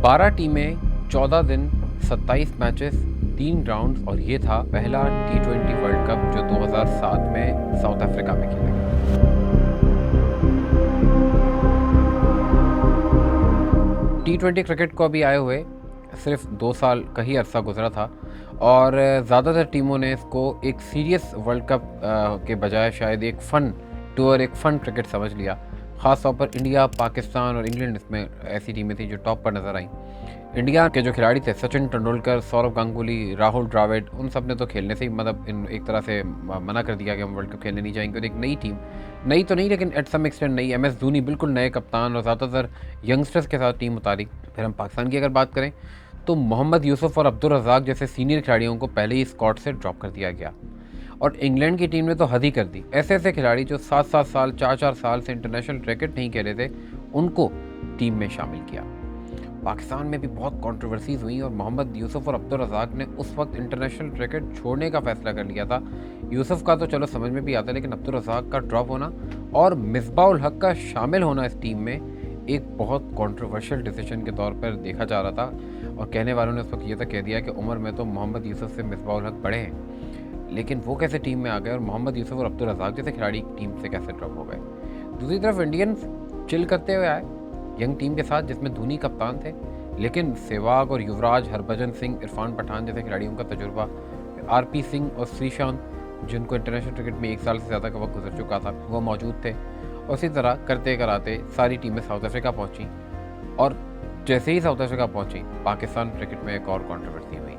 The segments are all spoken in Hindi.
12 टीमें, 14 दिन, 27 मैचेस, 3 राउंड्स और ये था पहला T20 वर्ल्ड कप जो 2007 में साउथ अफ्रीका में खेला गया। T20 क्रिकेट को अभी आए हुए सिर्फ 2 साल का ही अरसा गुजरा था और ज़्यादातर टीमों ने इसको एक सीरियस वर्ल्ड कप के बजाय शायद एक फ़न टूर, एक फ़न क्रिकेट समझ लिया। ख़ास तौर पर इंडिया, पाकिस्तान और इंग्लैंड इसमें ऐसी टीमें थी जो टॉप पर नज़र आईं। इंडिया के जो खिलाड़ी थे, सचिन तेंदुलकर, सौरव गांगुली, राहुल द्रविड़, उन सब ने तो खेलने से ही एक तरह से मना कर दिया कि हम वर्ल्ड कप खेलने नहीं जाएंगे। और एक नई टीम, नई तो नहीं लेकिन एट सम एक्सटेंट नई, MS धोनी बिल्कुल नए कप्तान और ज़्यादातर यंगस्टर्स के साथ टीम उतारी। फिर हम पाकिस्तान की अगर बात करें तो मोहम्मद यूसुफ और अब्दुल रज़ाक जैसे सीनियर खिलाड़ियों को पहले ही स्क्वाड से ड्रॉप कर दिया गया। और इंग्लैंड की टीम ने तो हद ही कर दी। ऐसे ऐसे खिलाड़ी जो 7-7 साल, 4-4 साल से इंटरनेशनल क्रिकेट नहीं खेले थे, उनको टीम में शामिल किया। पाकिस्तान में भी बहुत कंट्रोवर्सीज हुई और मोहम्मद यूसुफ और अब्दुल रज़ाक ने उस वक्त इंटरनेशनल क्रिकेट छोड़ने का फैसला कर लिया था। यूसुफ का तो चलो समझ में भी आता है, लेकिन अब्दुल रज़ाक का ड्रॉप होना और मिसबाह उल हक का शामिल होना इस टीम में एक बहुत कंट्रोवर्शियल डिसीजन के तौर पर देखा जा रहा था। और कहने वालों ने उस वक्त ये तक कह दिया कि उम्र में तो मोहम्मद यूसुफ से मिसबाह उल हक बड़े हैं, लेकिन वो कैसे टीम में आ गए और मोहम्मद यूसुफ और अब्दुल रज़ाक जैसे खिलाड़ी टीम से कैसे ड्रॉप हो गए। दूसरी तरफ इंडियंस चिल करते हुए आए यंग टीम के साथ, जिसमें धोनी कप्तान थे, लेकिन सहवाग और युवराज, हरभजन सिंह, इरफान पठान जैसे खिलाड़ियों का तजुर्बा, RP सिंह और श्रीशांत जिनको इंटरनेशनल क्रिकेट में 1 साल से ज़्यादा का वक्त गुजर चुका था, वो मौजूद थे। और इसी तरह करते कराते सारी टीमें साउथ अफ्रीका पहुंची और जैसे ही साउथ अफ्रीका पहुंची, पाकिस्तान क्रिकेट में एक और कंट्रोवर्सी हुई।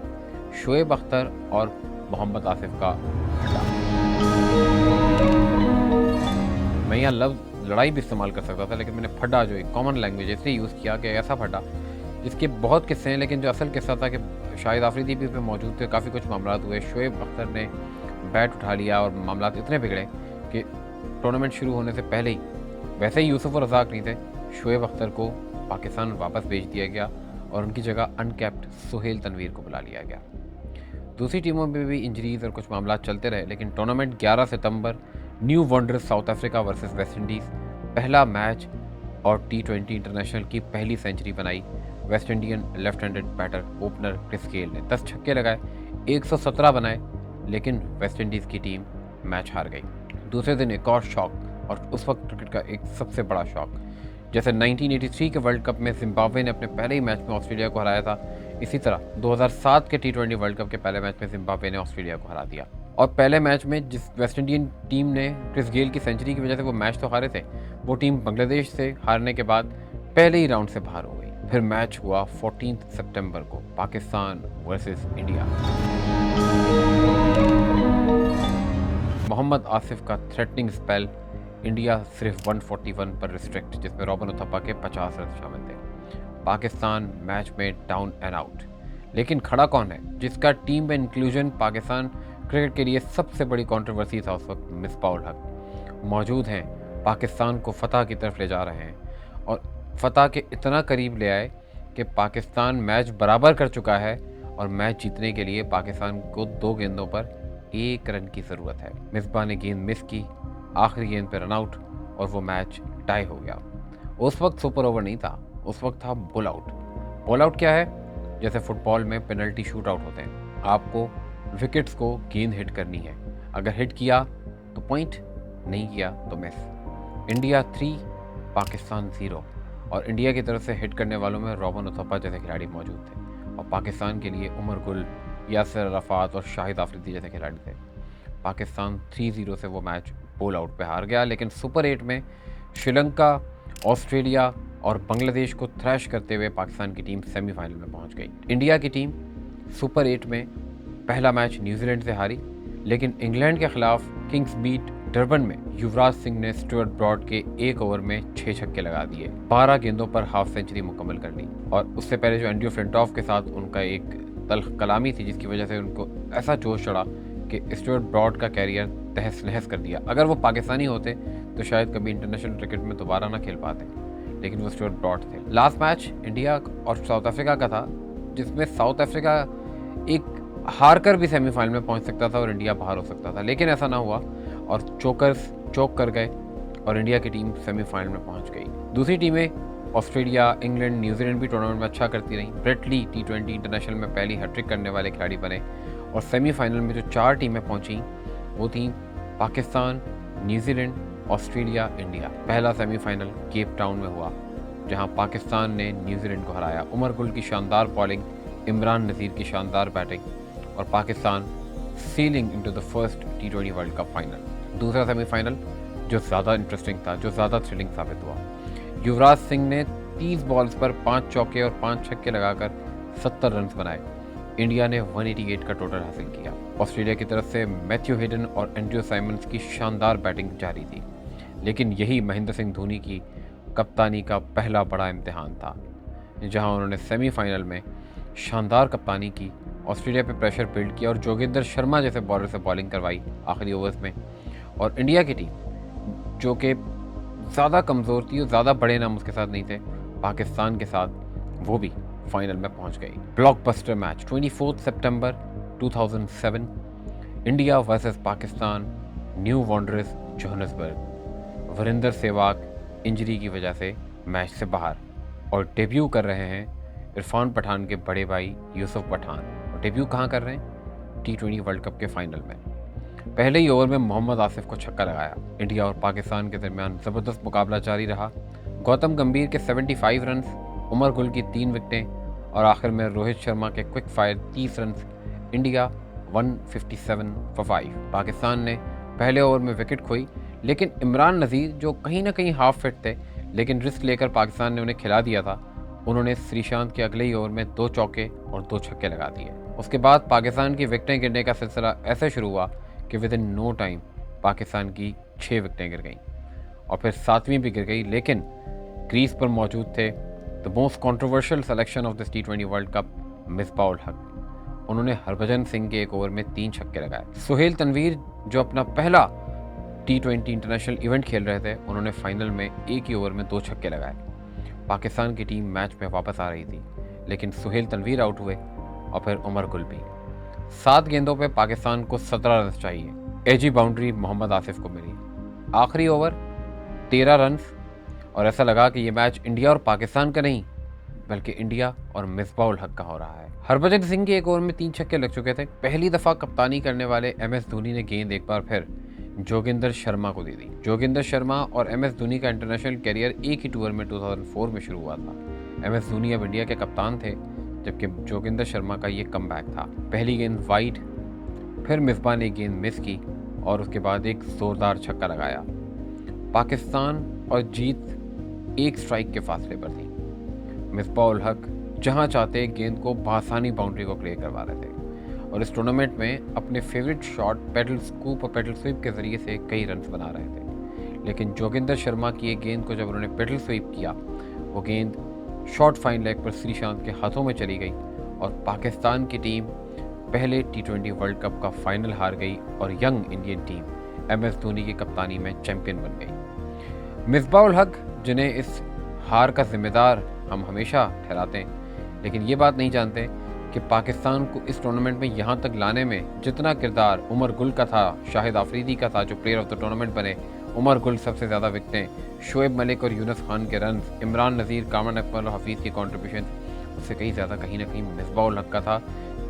शोएब अख्तर और मोहम्मद आसिफ का फड्डा। मैं यहाँ लफ्ज़ लड़ाई भी इस्तेमाल कर सकता था, लेकिन मैंने फड्डा जो एक कॉमन लैंग्वेज इसलिए यूज़ किया कि ऐसा फड्डा जिसके बहुत किस्से हैं, लेकिन जो असल किस्सा था कि शाहिद आफरीदी भी पे मौजूद थे, काफ़ी कुछ मामला हुए। शोएब अख्तर ने बैट उठा लिया और मामला इतने बिगड़े कि टूर्नामेंट शुरू होने से पहले ही, वैसे ही यूसुफ और रज़ाक नहीं थे, शोएब अख्तर को पाकिस्तान वापस भेज दिया गया और उनकी जगह अनकैप्ड सुहेल तनवीर को बुला लिया गया। दूसरी टीमों में भी इंजरीज और कुछ मामला चलते रहे, लेकिन टूर्नामेंट 11 सितंबर New Wanderers South Africa versus West Indies, पहला मैच और T20 इंटरनेशनल की पहली सेंचुरी बनाई West Indian left handed batter opener Chris Gayle ने। 10 छक्के लगाए, 117 बनाए, लेकिन वेस्ट इंडीज़ की टीम मैच हार गई। दूसरे दिन एक और शॉक, और उस वक्त क्रिकेट का एक सबसे बड़ा शॉक। जैसे 1983 के वर्ल्ड कप में जिम्बाब्वे ने अपने पहले ही मैच में ऑस्ट्रेलिया को हराया था, इसी तरह 2007 के T20 वर्ल्ड कप के पहले मैच में जिम्बाब्वे ने ऑस्ट्रेलिया को हरा दिया। और पहले मैच में जिस वेस्ट इंडियन टीम ने क्रिस गेल की सेंचुरी की वजह से वो मैच तो हारे थे, वो टीम बांग्लादेश से हारने के बाद पहले ही राउंड से बाहर हो गई। फिर मैच हुआ 14 सितंबर को, पाकिस्तान वर्सेस इंडिया। मोहम्मद आसिफ का थ्रेटनिंग स्पेल, इंडिया सिर्फ 141 पर रिस्ट्रिक्ट, जिसमें रॉबिन उथप्पा के 50 रन शामिल थे। पाकिस्तान मैच में डाउन एंड आउट। लेकिन खड़ा कौन है जिसका टीम में इंक्लूजन पाकिस्तान क्रिकेट के लिए सबसे बड़ी कंट्रोवर्सी था उस वक्त? मिसबाह उल हक मौजूद हैं, पाकिस्तान को फतह की तरफ ले जा रहे हैं और फतह के इतना करीब ले आए कि पाकिस्तान मैच बराबर कर चुका है और मैच जीतने के लिए पाकिस्तान को 2 गेंदों पर 1 रन की ज़रूरत है। मिसबाह ने गेंद मिस की, आखिरी गेंद पर रन आउट और वो मैच टाई हो गया। उस वक्त सुपर ओवर नहीं था, उस वक्त था बुल आउट। बुल आउट क्या है? जैसे फुटबॉल में पेनल्टी शूट आउट होते हैं, आपको विकेट्स को गेंद हिट करनी है, अगर हिट किया तो पॉइंट, नहीं किया तो मिस। इंडिया 3 पाकिस्तान 0, और इंडिया की तरफ से हिट करने वालों में रॉबिन उथप्पा जैसे खिलाड़ी मौजूद थे और पाकिस्तान के लिए उमर गुल, यासिर अराफात और शाहिद आफरीदी जैसे खिलाड़ी थे। पाकिस्तान 3-0 से वो मैच बोल आउट पे हार गया, लेकिन सुपर 8 में श्रीलंका, ऑस्ट्रेलिया और बांग्लादेश को थ्रैश करते हुए पाकिस्तान की टीम सेमीफाइनल में पहुंच गई। इंडिया की टीम सुपर 8 में पहला मैच न्यूजीलैंड से हारी, लेकिन इंग्लैंड के खिलाफ किंग्स बीट डरबन में युवराज सिंह ने स्टुअर्ट ब्रॉड के 1 ओवर में 6 छक्के लगा दिए, 12 गेंदों पर हाफ सेंचुरी मुकम्मल कर ली। और उससे पहले जो एंड्रयू फ्लिंटॉफ के साथ उनका एक तल्ख कलामी थी, जिसकी वजह से उनको ऐसा जोश चढ़ा कि स्टुअर्ट ब्रॉड का कैरियर तहस नहस कर दिया। अगर वो पाकिस्तानी होते तो शायद कभी इंटरनेशनल क्रिकेट में दोबारा ना खेल पाते, लेकिन वो स्टुअर्ट ब्रॉड थे। लास्ट मैच इंडिया और साउथ अफ्रीका का था, जिसमें साउथ अफ्रीका एक हार कर भी सेमीफाइनल में पहुंच सकता था और इंडिया बाहर हो सकता था, लेकिन ऐसा ना हुआ और चोकर्स चोक कर गए और इंडिया की टीम सेमीफाइनल में पहुंच गई। दूसरी टीमें ऑस्ट्रेलिया, इंग्लैंड, न्यूजीलैंड भी टूर्नामेंट में अच्छा करती रहीं। ब्रेट ली T20 इंटरनेशनल में पहली हैट्रिक करने वाले खिलाड़ी बने और सेमीफाइनल में जो 4 टीमें पहुंची वो थी पाकिस्तान, न्यूजीलैंड, ऑस्ट्रेलिया, इंडिया। पहला सेमीफाइनल केप टाउन में हुआ जहां पाकिस्तान ने न्यूजीलैंड को हराया। उमर गुल की शानदार बॉलिंग, इमरान नज़ीर की शानदार बैटिंग और Pakistan ceiling into the first T20 world cup final. दूसरा सेमीफाइनल जो ज़्यादा इंटरेस्टिंग था, जो ज़्यादा थ्रिलिंग साबित हुआ, युवराज सिंह ने 30 बॉल्स पर 5 चौके और 5 छक्के लगाकर 70 रन बनाए। इंडिया ने 188 का टोटल हासिल किया। ऑस्ट्रेलिया की तरफ से मैथ्यू हेडन और एंड्रयू साइमंस की शानदार बैटिंग जारी थी, लेकिन यही महेंद्र सिंह धोनी की कप्तानी का पहला बड़ा इम्तिहान था, जहां उन्होंने सेमीफाइनल में शानदार कप्तानी की, ऑस्ट्रेलिया पे प्रेशर बिल्ड किया और जोगिंदर शर्मा जैसे बॉलर से बॉलिंग करवाई आखिरी ओवर्स में। और इंडिया की टीम जो कि ज़्यादा कमज़ोर थी और ज़्यादा बड़े नाम उसके साथ नहीं थे, पाकिस्तान के साथ वो भी फाइनल में पहुंच गई। ब्लॉकबस्टर मैच 24 सितंबर 2007, India versus Pakistan, New Wanderers Johannesburg. Virender Sehwag injury की वजह से मैच से बाहर और डेब्यू कर रहे हैं इरफान पठान के बड़े भाई यूसुफ पठान। और डेब्यू कहाँ कर रहे हैं? T20 वर्ल्ड कप के फाइनल में। पहले ही ओवर में मोहम्मद आसिफ को छक्का लगाया। इंडिया और पाकिस्तान के दरमियान ज़बरदस्त मुकाबला जारी रहा। गौतम गंभीर के 75 रन, उमर गुल की 3 विकेटें और आखिर में रोहित शर्मा के quick fire 30 run. India 157 for 5। Pakistan ने पहले ओवर में विकेट खोई, लेकिन इमरान नज़ीर जो कहीं ना कहीं हाफ फिट थे, लेकिन रिस्क लेकर पाकिस्तान ने उन्हें खिला दिया था, उन्होंने श्रीशांत के अगले ही ओवर में 2 चौके और 2 छक्के लगा दिए। उसके बाद पाकिस्तान की विकेटें गिरने का सिलसिला ऐसे शुरू हुआ कि within no time Pakistan की 6 विकेटें गिर गईं और फिर 7वीं भी गिर गई। लेकिन क्रीज पर मौजूद थे the most controversial selection of this T20 world cup, Misbah ul Haq. उन्होंने हरभजन सिंह के एक ओवर में 3 छक्के लगाए। सुहेल तनवीर जो अपना पहला T20 इंटरनेशनल इवेंट खेल रहे थे, उन्होंने फाइनल में एक ही ओवर में 2 छक्के लगाए। पाकिस्तान की टीम मैच में वापस आ रही थी, लेकिन सुहेल तनवीर आउट हुए और फिर उमर गुल भी। 7 गेंदों पे पाकिस्तान को 17 रन चाहिए। एजी बाउंड्री मोहम्मद आसिफ को मिली। आखिरी ओवर 13 रन और ऐसा लगा कि ये मैच इंडिया और पाकिस्तान का नहीं, बल्कि इंडिया और मिसबाह उल हक का हो रहा है। हरभजन सिंह के एक ओवर में 3 छक्के लग चुके थे। पहली दफ़ा कप्तानी करने वाले MS धोनी ने गेंद एक बार फिर जोगिंदर शर्मा को दे दी। जोगिंदर शर्मा और MS धोनी का इंटरनेशनल कैरियर एक ही टूर में 2004 में शुरू हुआ था। MS धोनी अब इंडिया के कप्तान थे, जबकि जोगिंदर शर्मा का ये कमबैक था। पहली गेंद वाइड, फिर मिसबाह ने गेंद मिस की और उसके बाद एक जोरदार छक्का लगाया। पाकिस्तान और जीत एक स्ट्राइक के फासले पर थी। मिसबाह उल हक जहां चाहते गेंद को बआसानी बाउंड्री को क्लियर करवा रहे थे और इस टूर्नामेंट में अपने फेवरेट शॉट पेडल स्कूप और पेडल स्वीप के ज़रिए से कई रन बना रहे थे। लेकिन जोगिंदर शर्मा की एक गेंद को जब उन्होंने पेडल स्वीप किया, वो गेंद शॉर्ट फाइन लेग पर श्रीशांत के हाथों में चली गई और पाकिस्तान की टीम पहले T20 वर्ल्ड कप का फाइनल हार गई और young Indian team MS Dhoni की कप्तानी में चैंपियन बन गई। मिसबाह उल हक जिन्हें इस हार का जिम्मेदार हम हमेशा ठहराते हैं, लेकिन ये बात नहीं जानते कि पाकिस्तान को इस टूर्नामेंट में यहाँ तक लाने में जितना किरदार उमर गुल का था, शाहिद आफरीदी का था जो प्लेयर ऑफ द टूर्नामेंट बने। उमर गुल सबसे ज़्यादा विकेटें, शोएब मलिक और यूनुस खान के रन, इमरान नज़ीर, कामरान अकमल और हफीज़ की कंट्रीब्यूशन, उससे कहीं ज़्यादा कहीं ना कहीं मिसबाह उल हक का था,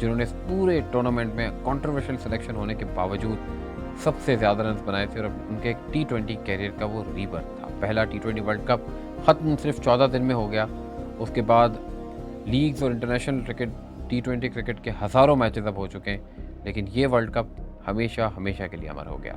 जिन्होंने इस पूरे टूर्नामेंट में कंट्रोवर्शियल सिलेक्शन होने के बावजूद सबसे ज़्यादा रन बनाए थे और उनके T20 कैरियर का वो रीबर्थ था। पहला T20 वर्ल्ड कप ख़त्म सिर्फ 14 दिन में हो गया। उसके बाद लीग्स और इंटरनेशनल क्रिकेट, T20 क्रिकेट के हज़ारों मैचेस अब हो चुके हैं, लेकिन ये वर्ल्ड कप हमेशा हमेशा के लिए अमर हो गया।